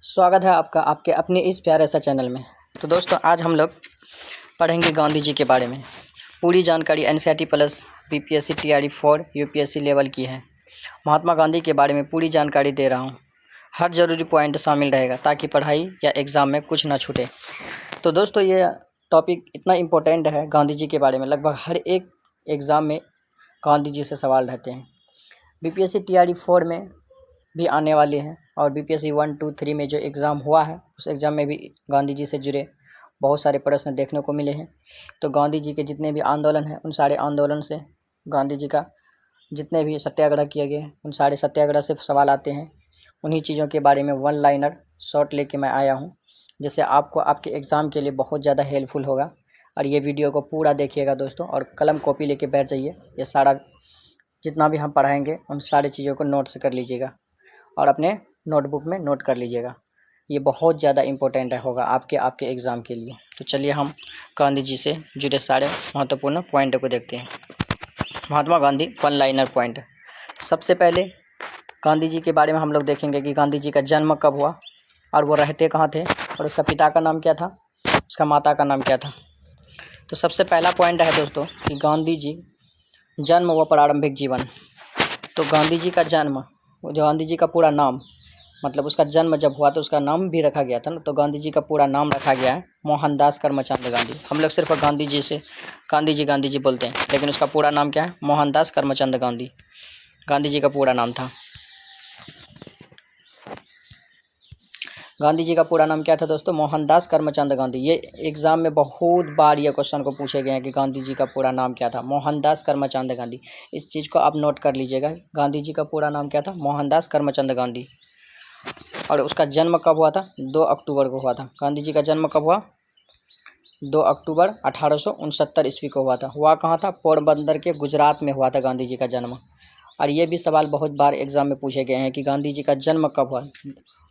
स्वागत है आपका आपके अपने इस प्यारे सा चैनल में। तो दोस्तों आज हम लोग पढ़ेंगे गांधी जी के बारे में। पूरी जानकारी NCERT plus BPSC TRE 4 UPSC level की है। महात्मा गांधी के बारे में पूरी जानकारी दे रहा हूँ। हर ज़रूरी पॉइंट शामिल रहेगा ताकि पढ़ाई या एग्ज़ाम में कुछ ना छूटे। तो दोस्तों ये टॉपिक इतना इम्पोर्टेंट है गांधी जी के बारे में, लगभग हर एक एग्ज़ाम में गांधी जी से सवाल रहते हैं। बीपीएससी टीआरई 4 में भी आने वाले हैं और बीपीएससी 1, 2, 3 में जो एग्ज़ाम हुआ है उस एग्ज़ाम में भी गांधी जी से जुड़े बहुत सारे प्रश्न देखने को मिले हैं। तो गांधी जी के जितने भी आंदोलन हैं उन सारे आंदोलन से, गांधी जी का जितने भी सत्याग्रह किए गए उन सारे सत्याग्रह से सवाल आते हैं। उन्हीं चीज़ों के बारे में वन लाइनर शॉर्ट लेके मैं आया हूँ, जिससे आपको आपके एग्ज़ाम के लिए बहुत ज़्यादा हेल्पफुल होगा। और ये वीडियो को पूरा देखिएगा दोस्तों, और कलम कॉपी लेके बैठ जाइए। ये सारा जितना भी हम पढ़ाएंगे उन सारी चीज़ों को नोट्स कर लीजिएगा और अपने नोटबुक में नोट कर लीजिएगा। ये बहुत ज़्यादा इम्पोर्टेंट होगा आपके एग्ज़ाम के लिए। तो चलिए हम गांधी जी से जुड़े सारे महत्वपूर्ण पॉइंट को देखते हैं। Mahatma Gandhi one liner point. सबसे पहले गांधी जी के बारे में हम लोग देखेंगे कि गांधी जी का जन्म कब हुआ और वो रहते कहाँ थे और उसका पिता का नाम क्या था, उसका माता का नाम क्या था। तो सबसे पहला पॉइंट है दोस्तों कि गांधी जी जन्म व प्रारंभिक जीवन। तो गांधी जी का जन्म, गांधी जी का पूरा नाम, मतलब उसका जन्म जब हुआ तो उसका नाम भी रखा गया था ना, तो गांधी जी का पूरा नाम रखा गया है मोहनदास करमचंद गांधी। हम लोग सिर्फ गांधी जी बोलते हैं, लेकिन उसका पूरा नाम क्या है? मोहनदास करमचंद गांधी। गांधी जी का पूरा नाम था। गांधी जी का पूरा नाम क्या था दोस्तों? मोहनदास करमचंद गांधी। ये एग्ज़ाम में बहुत बार ये क्वेश्चन को पूछे गए हैं कि गांधी जी का पूरा नाम क्या था? मोहनदास करमचंद गांधी। इस चीज़ को आप नोट कर लीजिएगा। गांधी जी का पूरा नाम क्या था? मोहनदास करमचंद गांधी। और उसका जन्म कब हुआ था? 2 अक्टूबर को हुआ था। गांधी जी का जन्म कब हुआ? 2 अक्टूबर 1869 ईस्वी को हुआ था। हुआ कहाँ था? पोरबंदर के गुजरात में हुआ था गांधी जी का जन्म। और ये भी सवाल बहुत बार एग्जाम में पूछे गए हैं कि गांधी जी का जन्म कब हुआ?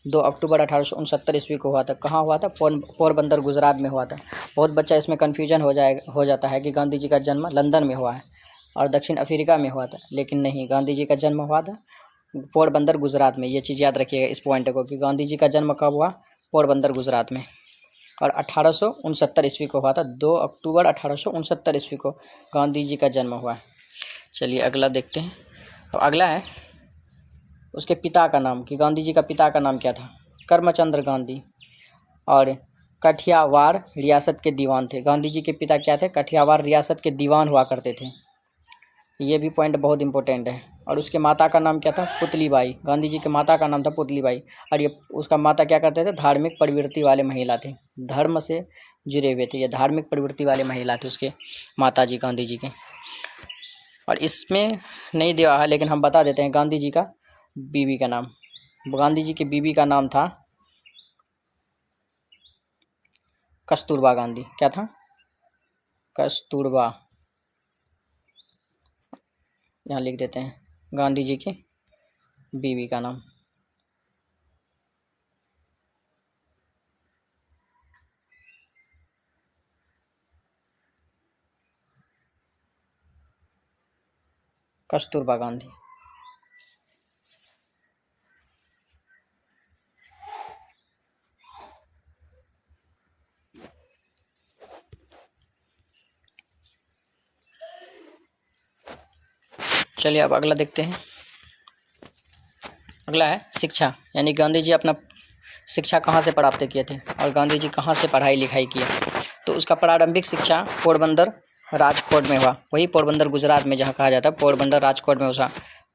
2 अक्टूबर 1869 ईस्वी को हुआ था। कहाँ हुआ था? पोरबंदर गुजरात में हुआ था। बहुत बच्चा इसमें कन्फ्यूजन हो जाता है कि गांधी जी का जन्म लंदन में हुआ है और दक्षिण अफ्रीका में हुआ था, लेकिन नहीं, गांधी जी का जन्म हुआ था पोरबंदर गुजरात में। ये चीज़ याद रखिएगा इस पॉइंट को कि गांधी जी का जन्म कब हुआ? पोरबंदर गुजरात में। और 1869 ईस्वी को हुआ था। 2 अक्टूबर 1869 ईस्वी को गांधी जी का जन्म हुआ। चलिए अगला देखते हैं। तो अगला है उसके पिता का नाम, कि गांधी जी का पिता का नाम क्या था? करमचंद गांधी। और कठियावाड़ रियासत के दीवान थे। गांधी जी के पिता क्या थे? कठियावाड़ रियासत के दीवान हुआ करते थे। ये भी पॉइंट बहुत इंपॉर्टेंट है। और उसके माता का नाम क्या था? पुतलीबाई। गांधी जी के माता का नाम था पुतलीबाई। और ये उसका माता क्या करते थे? धार्मिक प्रवृत्ति वाले महिला थे, धर्म से जुड़े हुए थे। ये धार्मिक प्रवृत्ति वाले महिला थे उसके माता जी गांधी जी के। और इसमें नहीं दिया है लेकिन हम बता देते हैं गांधी जी का बीवी का नाम। गांधी जी की बीवी का नाम था कस्तूरबा गांधी। क्या था? कस्तूरबा। यहाँ लिख देते हैं गांधी जी की बीवी का नाम। कस्तूरबा गांधी। चलिए अब अगला देखते हैं। अगला है शिक्षा, यानी गांधी जी अपना शिक्षा कहाँ से प्राप्त किए थे और गांधी जी कहाँ से पढ़ाई लिखाई किए। तो उसका प्रारंभिक शिक्षा पोरबंदर राजकोट में हुआ। वही पोरबंदर गुजरात में जहाँ कहा जाता है पोरबंदर राजकोट में उसका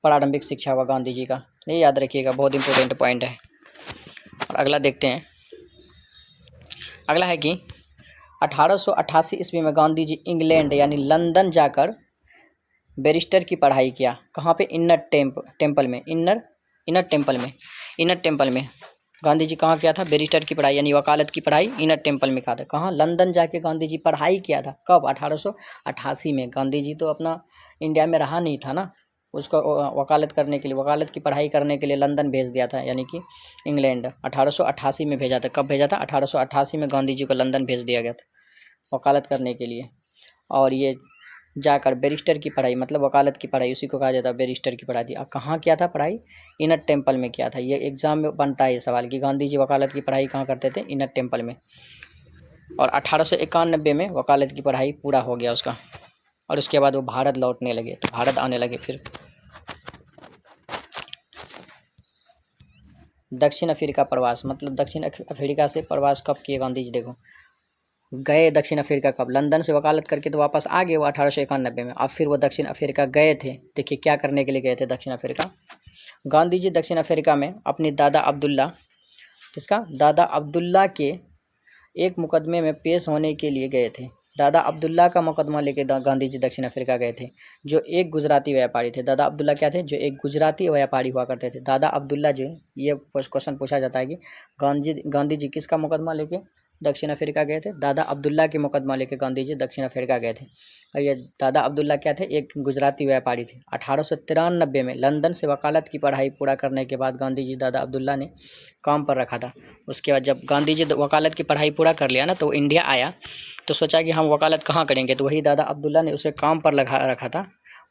प्रारंभिक शिक्षा हुआ गांधी जी का। ये याद रखिएगा, बहुत इंपॉर्टेंट पॉइंट है। और अगला देखते हैं। अगला है कि 1888 ईस्वी में गांधी जी इंग्लैंड यानी लंदन जाकर बैरिस्टर की पढ़ाई किया। कहाँ पे? इनर टेम्पल में गांधी जी कहाँ किया था? बैरिस्टर की पढ़ाई यानी वकालत की पढ़ाई इनर टेम्पल में किया था। कहाँ? लंदन जाके गांधी जी पढ़ाई किया था। कब? 1888 में। गांधी जी तो अपना इंडिया में रहा नहीं था ना, उसको वकालत करने के लिए, वकालत की पढ़ाई करने के लिए लंदन भेज दिया था, यानी कि इंग्लैंड 1888 में भेजा था। कब भेजा था? 1888 में गांधी जी को लंदन भेज दिया गया था वकालत करने के लिए। और ये जाकर बैरिस्टर की पढ़ाई, मतलब वकालत की पढ़ाई, उसी को कहा जाता है बैरिस्टर की पढ़ाई। कहाँ किया था पढ़ाई? इनर टेम्पल में किया था। ये एग्जाम में बनता है ये सवाल कि गांधी जी वकालत की पढ़ाई कहाँ करते थे? इनर टेम्पल में। और 1891 में वकालत की पढ़ाई पूरा हो गया उसका, और उसके बाद वो भारत लौटने लगे, तो भारत आने लगे फिर। दक्षिण अफ्रीका प्रवास, मतलब दक्षिण अफ्रीका से प्रवास कब किए गांधी जी? देखो, गए दक्षिण अफ्रीका कब? लंदन से वकालत करके तो वापस आ गए वो 1891 में। अब फिर वो दक्षिण अफ्रीका गए थे। देखिए क्या करने के लिए गए थे दक्षिण अफ्रीका। गांधी जी दक्षिण अफ्रीका में अपनी दादा अब्दुल्ला, किसका? दादा अब्दुल्ला के एक मुकदमे में पेश होने के लिए गए थे। दादा अब्दुल्ला का मुकदमा लेके गांधी जी दक्षिण अफ्रीका गए थे, जो एक गुजराती व्यापारी थे। दादा अब्दुल्ला क्या थे? जो एक गुजराती व्यापारी हुआ करते थे। दादा अब्दुल्ला जो, ये क्वेश्चन पूछा जाता है कि गांधी जी किसका मुकदमा लेके दक्षिण अफ्रीका गए थे? दादा अब्दुल्ला के मुकदमा लेके गांधी जी दक्षिण अफ्रीका गए थे। और ये दादा अब्दुल्ला क्या थे? एक गुजराती व्यापारी थे। 1893 में लंदन से वकालत की पढ़ाई पूरा करने के बाद गांधी जी दादा अब्दुल्ला ने काम पर रखा था। उसके बाद जब गांधी जी वकालत की पढ़ाई पूरा कर लिया ना, तो इंडिया आया, तो सोचा कि हम वकालत कहाँ करेंगे, तो वही दादा अब्दुल्ला ने उसे काम पर लगा रखा था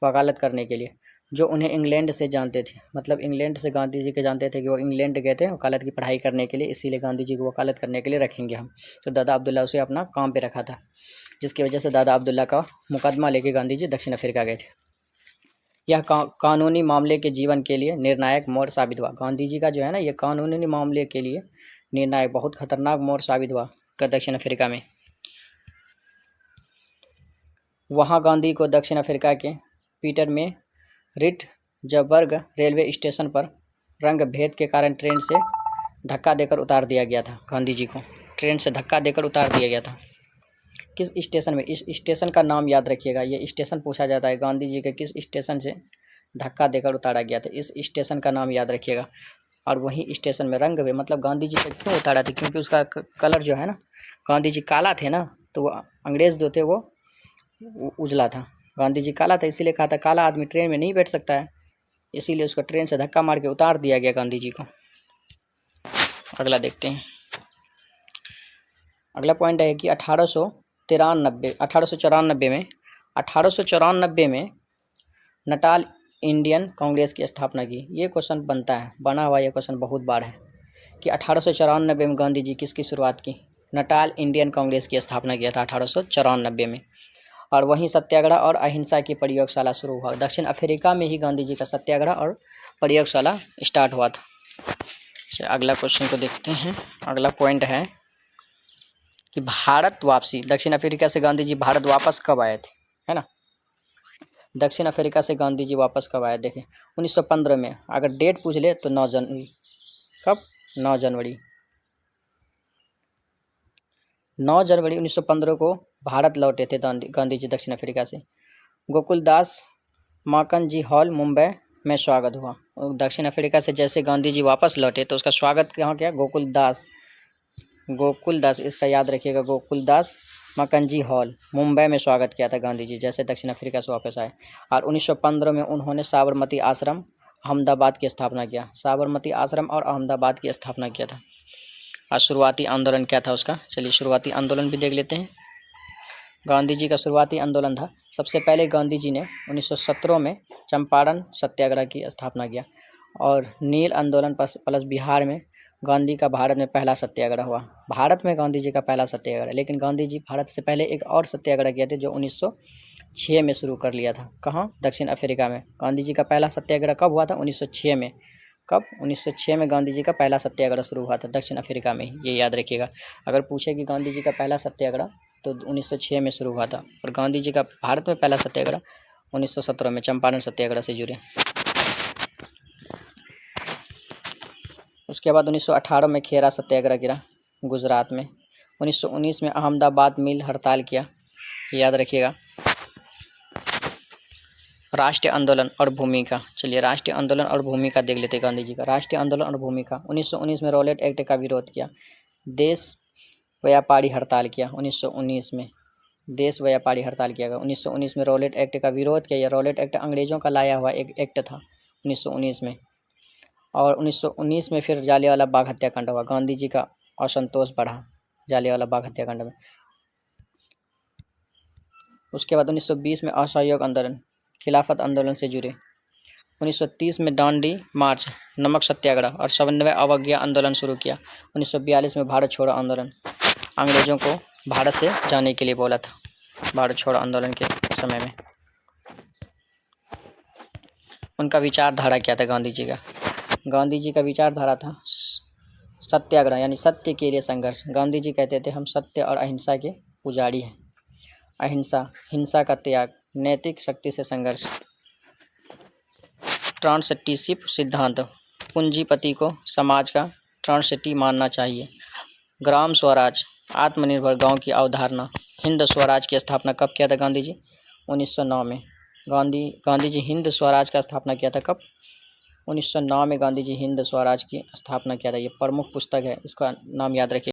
वकालत करने के लिए, जो उन्हें इंग्लैंड से जानते थे। मतलब इंग्लैंड से गांधी जी के जानते थे कि वो इंग्लैंड गए थे वकालत की पढ़ाई करने के लिए, इसीलिए गांधी जी को वकालत करने के लिए रखेंगे हम। तो दादा अब्दुल्ला उसे अपना काम पे रखा था, जिसकी वजह से दादा अब्दुल्ला का मुकदमा लेके गांधी जी दक्षिण अफ्रीका गए थे। यह कानूनी मामले के जीवन के लिए निर्णायक मोड़ साबित हुआ। गांधी जी का जो है ना, ये कानूनी मामले के लिए निर्णायक, बहुत खतरनाक मोड़ साबित हुआ दक्षिण अफ्रीका में। वहाँ गांधी को दक्षिण अफ्रीका के पीटर में रिटजबर्ग रेलवे स्टेशन पर रंग भेद के कारण ट्रेन से धक्का देकर उतार दिया गया था। गांधी जी को ट्रेन से धक्का देकर उतार दिया गया था। किस स्टेशन में? इस स्टेशन का नाम याद रखिएगा, ये स्टेशन पूछा जाता है गांधी जी के किस स्टेशन से धक्का देकर उतारा गया था, इस स्टेशन का नाम याद रखिएगा। और वही स्टेशन में रंग भेद, मतलब गांधी जी को क्यों उतारा था? क्योंकि उसका कलर जो है ना, गांधी जी काला थे ना, तो वो अंग्रेज़ जो थे वो उजला था। गांधी जी काला था, इसीलिए कहा था काला आदमी ट्रेन में नहीं बैठ सकता है, इसीलिए उसको ट्रेन से धक्का मार के उतार दिया गया गांधी जी को। अगला देखते हैं। अगला पॉइंट है कि 1894 में नटाल इंडियन कांग्रेस की स्थापना की। ये क्वेश्चन बनता है, बना हुआ ये क्वेश्चन बहुत बार है कि 1894 में गांधी जी किसकी शुरुआत की? नटाल इंडियन कांग्रेस की स्थापना किया था 1894 में। और वहीं सत्याग्रह और अहिंसा की प्रयोगशाला शुरू हुआ। दक्षिण अफ्रीका में ही गांधी जी का सत्याग्रह और प्रयोगशाला स्टार्ट हुआ था। अगला क्वेश्चन को देखते हैं। अगला पॉइंट है कि भारत वापसी। दक्षिण अफ्रीका से गांधी जी भारत वापस कब आए थे, है ना? दक्षिण अफ्रीका से गांधी जी वापस कब आए? देखें 1915 में। अगर डेट पूछ ले तो 9 जनवरी। कब? 9 जनवरी 1915 को भारत लौटे थे गांधी जी दक्षिण अफ्रीका से। गोकुलदास माकनजी हॉल मुंबई में स्वागत हुआ। दक्षिण अफ्रीका से जैसे गांधी जी वापस लौटे तो उसका स्वागत कहाँ किया? गोकुलदास, इसका याद रखिएगा, गोकुलदास माकनजी हॉल मुंबई में स्वागत किया था गांधी जी जैसे दक्षिण अफ्रीका से वापस आए। और 1915 में उन्होंने साबरमती आश्रम अहमदाबाद की स्थापना किया। साबरमती आश्रम और अहमदाबाद की स्थापना किया था। और शुरुआती आंदोलन क्या था उसका? चलिए शुरुआती आंदोलन भी देख लेते हैं। गांधी जी का शुरुआती आंदोलन था, सबसे पहले गांधी जी ने 1917 में चंपारण सत्याग्रह की स्थापना किया। और नील आंदोलन प्लस बिहार में गांधी का भारत में पहला सत्याग्रह हुआ। भारत में गांधी जी का पहला सत्याग्रह, लेकिन गांधी जी भारत से पहले एक और सत्याग्रह किए थे जो 1906 में शुरू कर लिया था। कहाँ? दक्षिण अफ्रीका में। गांधी जी का पहला सत्याग्रह कब हुआ था? 1906 में। कब? 1906 में गांधी जी का पहला सत्याग्रह शुरू हुआ था दक्षिण अफ्रीका में, ये याद रखिएगा। अगर पूछे कि गांधी जी का पहला सत्याग्रह, तो 1906 में शुरू हुआ था। और गांधी जी का भारत में पहला सत्याग्रह 1917 में चंपारण सत्याग्रह से जुड़े। उसके बाद 1918 में खेरा सत्याग्रह गिरा गुजरात में। 1919 में अहमदाबाद मिल हड़ताल किया, याद रखिएगा। राष्ट्रीय आंदोलन और भूमिका। चलिए राष्ट्रीय आंदोलन और भूमिका देख लेते हैं गांधी जी का। राष्ट्रीय आंदोलन और भूमिका। 1919 में रॉलेट एक्ट का विरोध किया। देश व्यापारी हड़ताल किया 1919 में। देश व्यापारी हड़ताल किया गया 1919 में। रॉलेट एक्ट का विरोध किया। रॉलेट एक्ट अंग्रेज़ों का लाया हुआ एक एक्ट था 1919 में। और 1919 में फिर जालियांवाला बाग हत्याकांड हुआ। गांधी जी का असंतोष बढ़ा जालियांवाला बाग हत्याकांड में। उसके बाद 1920 में असहयोग आंदोलन, खिलाफत आंदोलन से जुड़े। 1930 में दांडी मार्च, नमक सत्याग्रह और 97 अवज्ञा आंदोलन शुरू किया। 1942 में भारत छोड़ो आंदोलन, अंग्रेजों को भारत से जाने के लिए बोला था भारत छोड़ो आंदोलन के समय में। उनका विचारधारा क्या था गांधी जी का? गांधी जी का विचारधारा था सत्याग्रह यानी सत्य के लिए संघर्ष। गांधी जी कहते थे हम सत्य और अहिंसा के पुजारी हैं। अहिंसा, हिंसा का त्याग, नैतिक शक्ति से संघर्ष। ट्रांसटिशिप सिद्धांत, पूंजीपति को समाज का ट्रांसटी मानना चाहिए। ग्राम स्वराज, आत्मनिर्भर गांव की अवधारणा। हिंद स्वराज की स्थापना कब किया था गांधी जी? 1909 में। गांधी जी हिंद स्वराज का स्थापना किया था कब? 1909 में गांधी जी हिंद स्वराज की स्थापना किया था। ये प्रमुख पुस्तक है, इसका नाम याद रखिए।